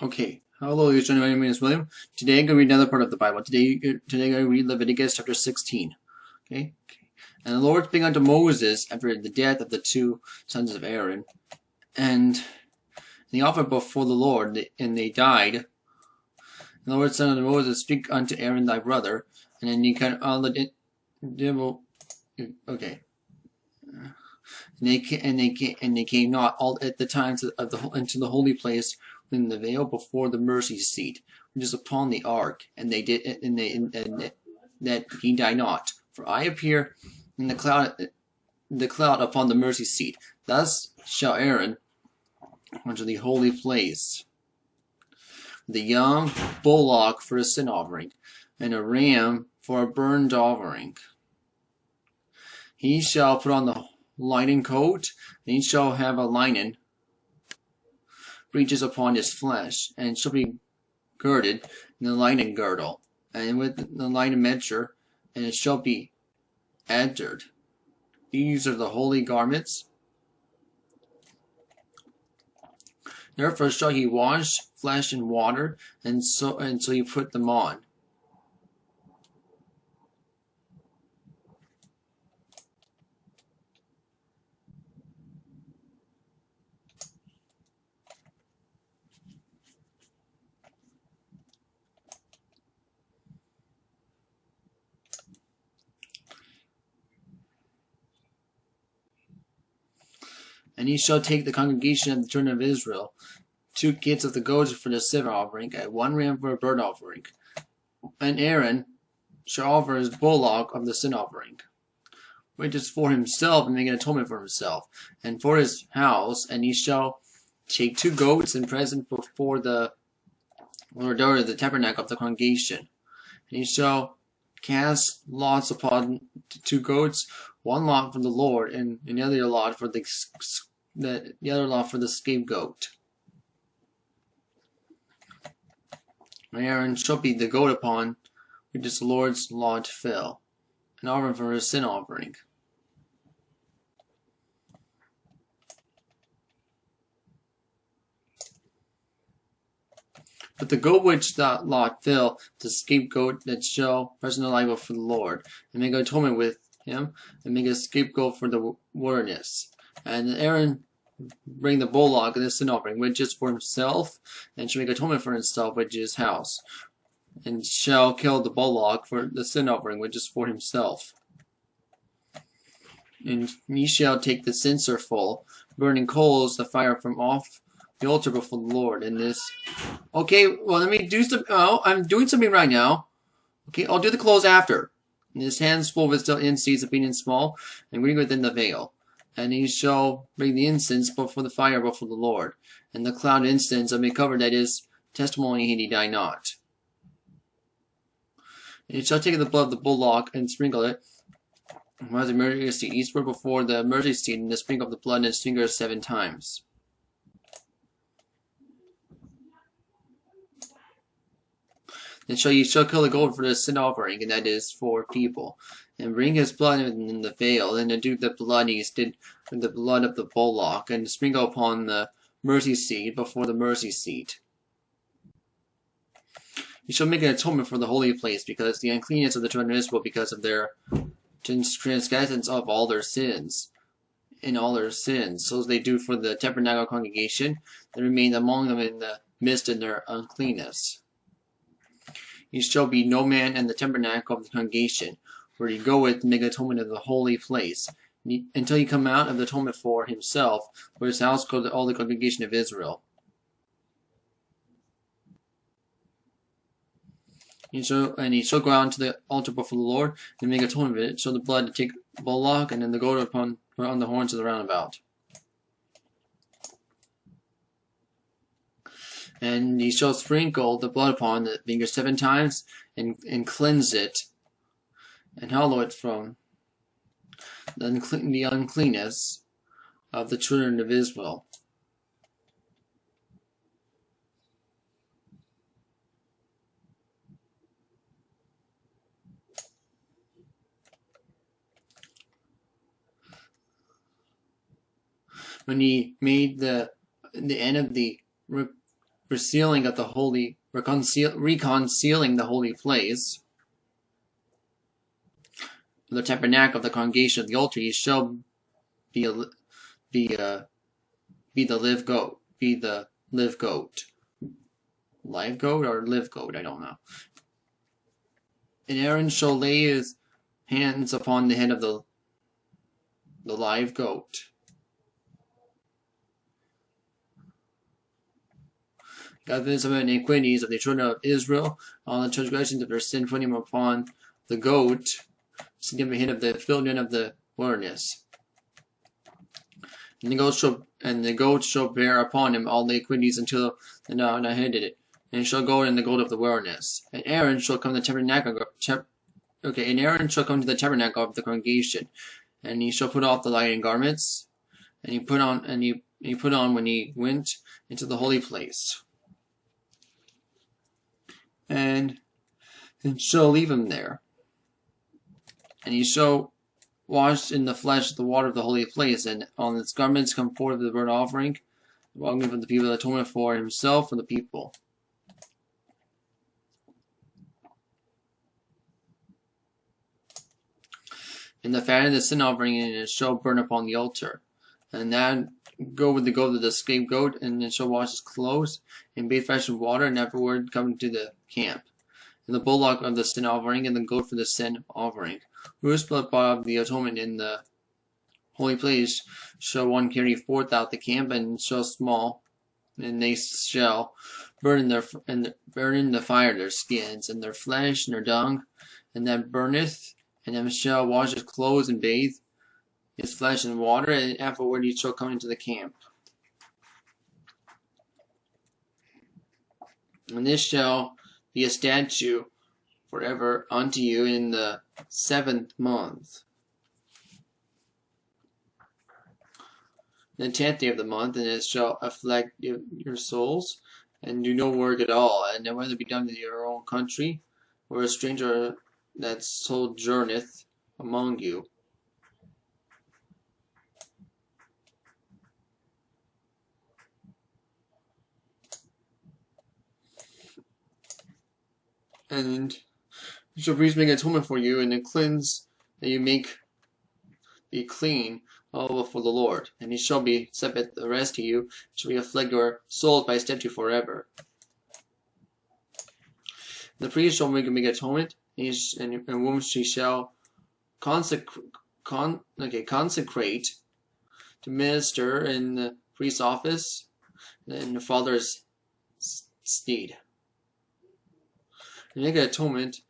Okay, hello, you my name is William. Today I'm going to read another part of the Bible. Today I'm going to read Leviticus Chapter 16. Okay? And the Lord spake unto Moses after the death of the two sons of Aaron, and they offered before the Lord, and they died. And the Lord said unto Moses, Speak unto Aaron thy brother, and then you can okay. And they came not all at the times of into the holy place in the veil before the mercy seat, which is upon the ark, and that he die not. For I appear in the cloud upon the mercy seat. Thus shall Aaron unto the holy place the young bullock for a sin offering, and a ram for a burnt offering. He shall put on the linen coat, and he shall have a linen breeches upon his flesh, and shall be girded in the linen girdle, and with the linen measure, and it shall be entered. These are the holy garments. Therefore shall he wash flesh in water, and so he put them on. And he shall take the congregation of the children of Israel, 2 kits of the goats for the sin offering, and 1 ram for a burnt offering. And Aaron shall offer his bullock of the sin offering, which is for himself, and make an atonement for himself, and for his house. And he shall take 2 goats and present before the door of the tabernacle of the congregation. And he shall cast lots upon 2 goats, 1 lot for the Lord, and another lot for the other lot for the scapegoat. And Aaron shall be the goat upon which is the Lord's lot fell, an offering for his sin offering. But the goat which that lot fell, the scapegoat that shall present a life for the Lord, and make atonement with him, and make a scapegoat for the wilderness. And Aaron bring the bullock and the sin offering, which is for himself, and shall make atonement for himself, which is his house, and shall kill the bullock for the sin offering, which is for himself. And ye shall take the censer full, burning coals, the fire from off the altar before the Lord. And this, okay, well, let me do some. Oh, I'm doing something right now. Okay, I'll do the close after. And his hands full with still incense of being small, and green within the veil. And he shall bring the incense before the fire before the Lord, and the cloud incense may cover that is testimony he die not. And he shall take the blood of the bullock and sprinkle it by the mercy seat eastward before the mercy seat, and the sprinkle of the blood in his fingers 7 times. And ye shall kill the goat for the sin offering, and that is for people, and bring his blood in the veil, and to do the blood he did with the blood of the bullock, and sprinkle upon the mercy seat before the mercy seat. You shall make an atonement for the holy place, because the uncleanness of the children of Israel, because of their transgressions of all their sins, in all their sins, so as they do for the tabernacle congregation, that remain among them in the midst of their uncleanness. He shall be no man in the tabernacle of the congregation, where he goeth to make atonement of the holy place, until he come out of the atonement for himself, for his house go to all the congregation of Israel. He shall go out to the altar before the Lord, and make atonement of it, show the blood to take the bullock, and then the goat on the horns of the roundabout. And he shall sprinkle the blood upon the finger 7 times, and cleanse it, and hallow it from the uncleanness of the children of Israel. When he made the end of the resealing of the holy, reconciling the holy place, the tabernacle of the congregation of the altar, ye shall be the live goat, live goat or live goat, I don't know. And Aaron shall lay his hands upon the head of the live goat. God visited the iniquities of the children of Israel, all the transgressions of their sin, putting him upon the goat, sitting at the head of the children of the wilderness. And the goat shall bear upon him all the iniquities until the dawn headed it, and it shall go in the goat of the wilderness. And Aaron shall come to the tabernacle. And Aaron shall come to the tabernacle of the congregation, and he shall put off the linen garments, and he put on when he went into the holy place. And shall leave him there. And he shall wash in the flesh the water of the holy place, and on his garments come forth the burnt offering, the offering for the people, the atonement for himself and the people. And the fat of the sin offering, and it shall burn upon the altar. And that go with the goat of the scapegoat, and it shall wash his clothes, and bathe fresh in water, and afterward come to the camp. And the bullock of the sin offering, and the goat for the sin offering. Whose blood of the atonement in the holy place shall one carry forth out the camp, and shall small, and they shall burn in the fire their skins, and their flesh, and their dung, and that burneth, and them shall wash his clothes, and bathe his flesh in water, and afterward he shall come into the camp. And this shall be a statute forever unto you in the 7th month, the 10th day of the month, and it shall afflict your souls, and do no work at all, and whether it be done in your own country, or a stranger that sojourneth among you. And you shall priest make atonement for you, and then cleanse, that you make be clean all before the Lord. And he shall be set at the rest to you, shall be afflict your souls by statute forever. The priest shall make atonement, and whom she shall consecrate to minister in the priest's office in the father's stead. And make an atonement,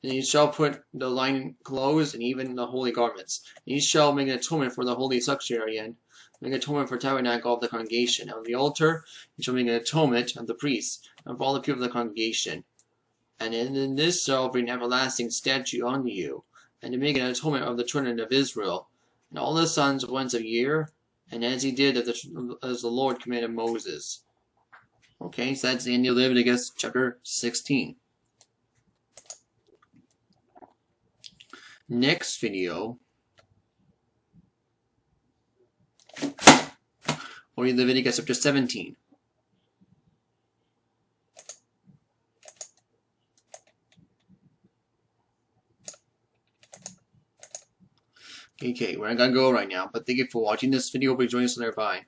and he shall put the linen clothes and even the holy garments. And he shall make an atonement for the holy sanctuary, and make an atonement for the tabernacle of the congregation. And on the altar he shall make an atonement of the priests, and for all the people of the congregation. And in this shall bring everlasting statute unto you, and to make an atonement of the children of Israel, and all the sons once a year, and as he did as the Lord commanded Moses. Okay, so that's the end of Leviticus chapter 16. Next video, we'll read Leviticus chapter 17. Okay, we're gonna go right now, but thank you for watching this video. Hope you join us later. Bye.